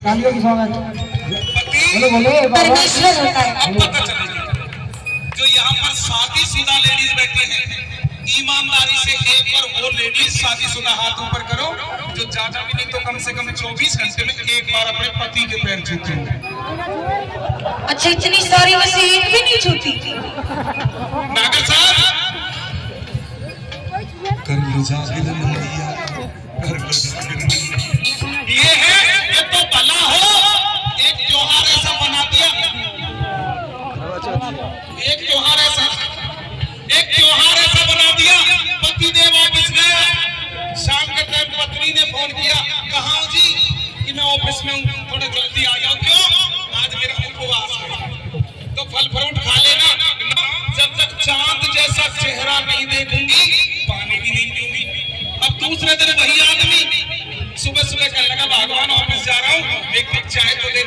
तालियों की स्वागत। बोलो बोलो परमेश्वर होता है। अब पता चलेगा जो यहाँ पर शादीशुदा लेडीज बैठे हैं, ईमानदारी से एक बार वो लेडीज शादीशुदा हाथ ऊपर करो जो ज्यादा भी नहीं तो कम से कम 24 घंटे में एक बार अपने पति के पैर छूते हैं। अच्छा, इतनी सारी में से एक भी नहीं छूती। नागर साहब कर लो जाके नंदिया, कर लो जाके। ये है, ये तो भला हो एक त्योहार ऐसा बना दिया, एक त्योहार ऐसा बना दिया। पति देव ऑफिस गया, शाम के टाइम पत्नी ने फोन किया, कहाँ जी कि मैं ऑफिस में हूँ, थोड़ा जल्दी आ जाओ। क्यों? आज मेरा उपवास है, तो फल फ्रूट खा लेना। जब तक चांद जैसा चेहरा नहीं देखूंगी पानी भी नहीं पीऊंगी। अब दूसरे दिन वही आदमी सुबह सुबह कहने लगा भगवान ऑफिस जा रहा हूँ, एक कप चाय तो दे